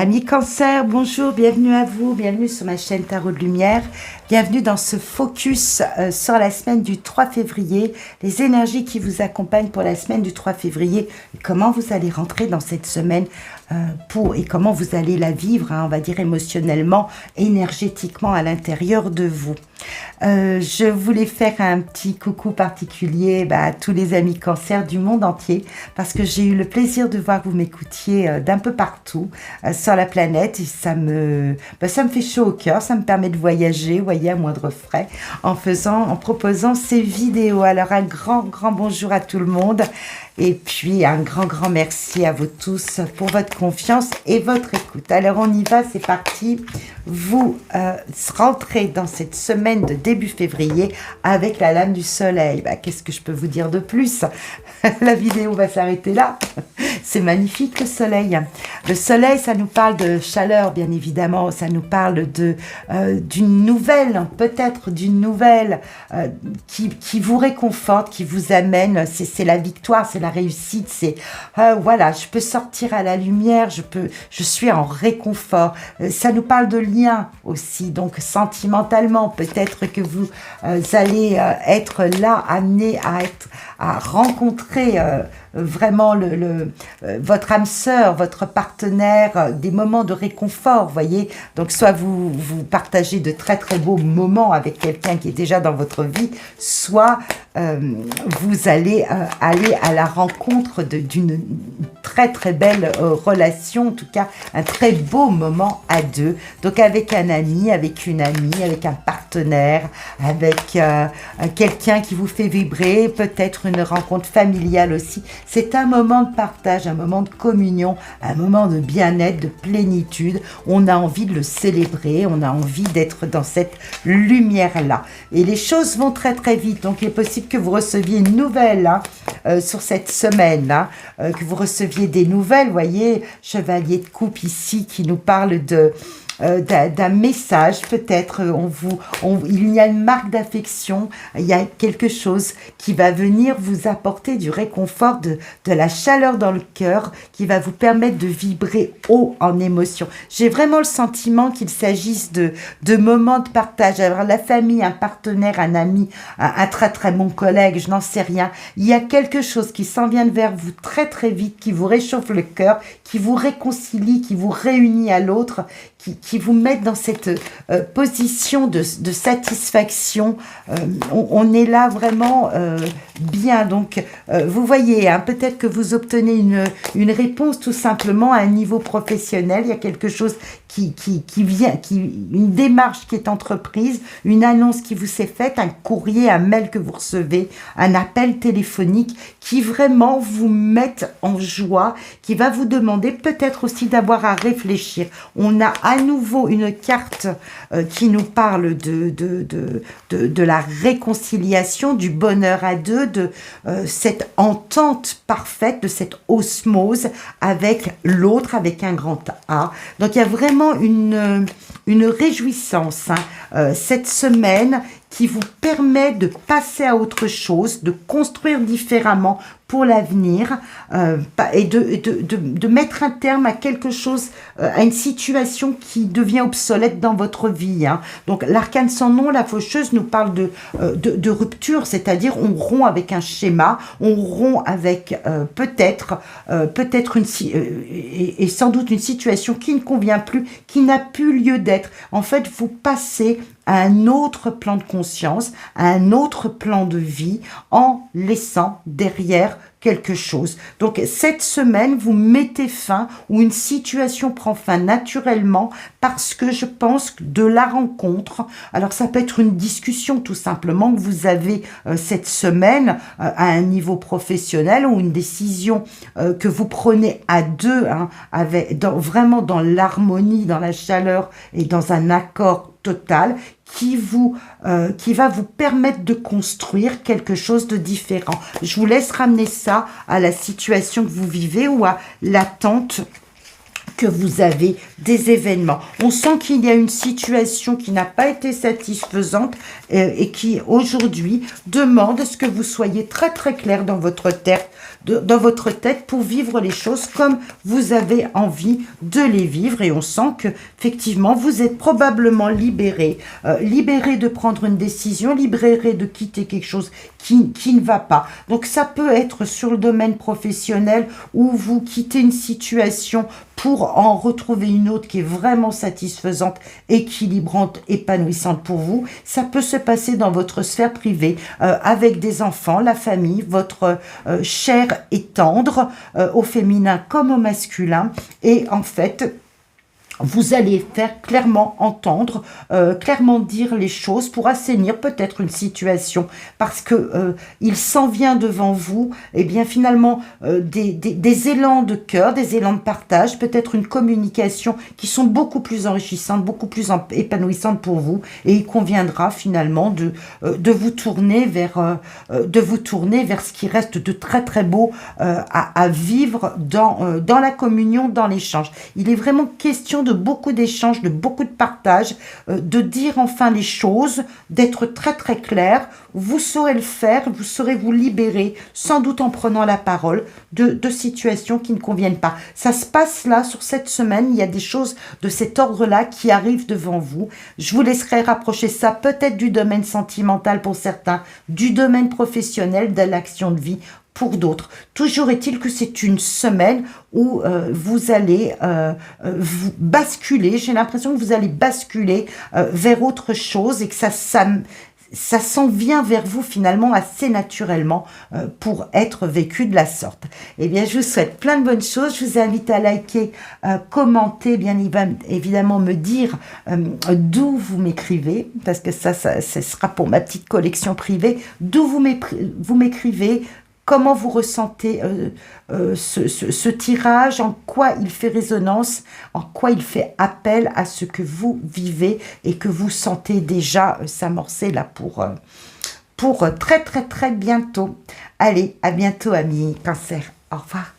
Amis Cancer, bonjour, bienvenue à vous, bienvenue sur ma chaîne Tarot de Lumière, bienvenue dans ce focus sur la semaine du 3 février, les énergies qui vous accompagnent pour la semaine du 3 février, et comment vous allez rentrer dans cette semaine et comment vous allez la vivre, on va dire émotionnellement, énergétiquement à l'intérieur de vous. Je voulais faire un petit coucou particulier à tous les amis Cancer du monde entier, parce que j'ai eu le plaisir de voir que vous m'écoutiez d'un peu partout sur la planète, et ça me fait chaud au cœur, ça me permet de voyager, vous voyez, à moindre frais, en proposant ces vidéos. Alors un grand bonjour à tout le monde, et puis un grand merci à vous tous pour votre confiance et votre écoute. Alors on y va, c'est parti. Vous rentrez dans cette semaine de début février avec la lame du soleil. Qu'est-ce que je peux vous dire de plus? La vidéo va s'arrêter là. C'est magnifique le soleil. Le soleil, ça nous parle de chaleur, bien évidemment. Ça nous parle d'une nouvelle, peut-être d'une nouvelle qui vous réconforte, qui vous amène. C'est la victoire, c'est la réussite. C'est voilà, je peux sortir à la lumière, je suis en réconfort. Ça nous parle de lien aussi, donc sentimentalement, peut-être que vous allez être là, amené à rencontrer vraiment votre âme sœur, votre partenaire, des moments de réconfort, voyez. Donc soit vous partagez de très beaux moments avec quelqu'un qui est déjà dans votre vie, soit vous allez aller à la rencontre d'une très belle relation, en tout cas un très beau moment à deux, donc avec un ami, avec une amie, avec un partenaire, avec quelqu'un qui vous fait vibrer, peut-être une rencontre familiale aussi. C'est un moment de partage, un moment de communion, un moment de bien-être, de plénitude. On a envie de le célébrer, on a envie d'être dans cette lumière-là. Et les choses vont très vite, donc il est possible que vous receviez une nouvelle sur cette semaine, que vous receviez des nouvelles, voyez, chevalier de coupe ici qui nous parle d'un message, peut-être il y a une marque d'affection, il y a quelque chose qui va venir vous apporter du réconfort, de la chaleur dans le cœur, qui va vous permettre de vibrer haut en émotion. J'ai vraiment le sentiment qu'il s'agisse de moments de partage, alors la famille, un partenaire, un ami, un très bon collègue, je n'en sais rien. Il y a quelque chose qui s'en vient vers vous très vite, qui vous réchauffe le cœur, qui vous réconcilie, qui vous réunit à l'autre, qui vous mettent dans cette position de satisfaction. On est là vraiment bien. Donc, vous voyez, peut-être que vous obtenez une réponse tout simplement à un niveau professionnel. Il y a quelque chose qui vient, une démarche qui est entreprise, une annonce qui vous est faite, un courrier, un mail que vous recevez, un appel téléphonique qui vraiment vous mettent en joie, qui va vous demander peut-être aussi d'avoir à réfléchir. On a à nouveau une carte qui nous parle de la réconciliation, du bonheur à deux, de cette entente parfaite, de cette osmose avec l'autre, avec un grand A. Donc il y a vraiment une réjouissance cette semaine qui vous permet de passer à autre chose, de construire différemment pour l'avenir et de mettre un terme à quelque chose, à une situation qui devient obsolète dans votre vie. Donc l'arcane sans nom, la faucheuse, nous parle de rupture, c'est-à-dire on rompt avec un schéma, on rompt avec peut-être et sans doute une situation qui ne convient plus, qui n'a plus lieu d'être. En fait, vous passez à un autre plan de conscience, à un autre plan de vie, en laissant derrière quelque chose. Donc cette semaine, vous mettez fin, ou une situation prend fin naturellement, parce que je pense que de la rencontre, alors ça peut être une discussion tout simplement que vous avez cette semaine à un niveau professionnel, ou une décision que vous prenez à deux, vraiment dans l'harmonie, dans la chaleur et dans un accord total, qui va vous permettre de construire quelque chose de différent. Je vous laisse ramener ça à la situation que vous vivez, ou à l'attente que vous avez des événements. On sent qu'il y a une situation qui n'a pas été satisfaisante et qui aujourd'hui demande à ce que vous soyez très très clair dans votre tête pour vivre les choses comme vous avez envie de les vivre. Et on sent que effectivement vous êtes probablement libéré de prendre une décision, libéré de quitter quelque chose qui ne va pas. Donc ça peut être sur le domaine professionnel où vous quittez une situation pour en retrouver une autre qui est vraiment satisfaisante, équilibrante, épanouissante pour vous. Ça peut se passer dans votre sphère privée, avec des enfants, la famille, votre chair et tendre, au féminin comme au masculin. Et en fait, vous allez faire clairement entendre, clairement dire les choses pour assainir peut-être une situation, parce que il s'en vient devant vous, et bien finalement des élans de cœur, des élans de partage, peut-être une communication qui sont beaucoup plus enrichissantes, beaucoup plus épanouissantes pour vous, et il conviendra finalement de vous tourner vers ce qui reste de très très beau à vivre dans la communion, dans l'échange. Il est vraiment question de beaucoup d'échanges, de beaucoup de partage, de dire enfin les choses, d'être très très clair. Vous saurez le faire, vous saurez vous libérer, sans doute en prenant la parole de situations qui ne conviennent pas. Ça se passe là, sur cette semaine, il y a des choses de cet ordre-là qui arrivent devant vous. Je vous laisserai rapprocher ça peut-être du domaine sentimental pour certains, du domaine professionnel, de l'action de vie pour d'autres. Toujours est-il que c'est une semaine où vous allez vous basculer, j'ai l'impression que vous allez basculer vers autre chose et que ça s'en vient vers vous finalement assez naturellement pour être vécu de la sorte. Eh bien, je vous souhaite plein de bonnes choses. Je vous invite à liker, commenter, bien évidemment me dire d'où vous m'écrivez, parce que ça sera pour ma petite collection privée, d'où vous m'écrivez, comment vous ressentez ce tirage, en quoi il fait résonance, en quoi il fait appel à ce que vous vivez et que vous sentez déjà s'amorcer là pour très très très bientôt. Allez, à bientôt amis Cancer. Au revoir.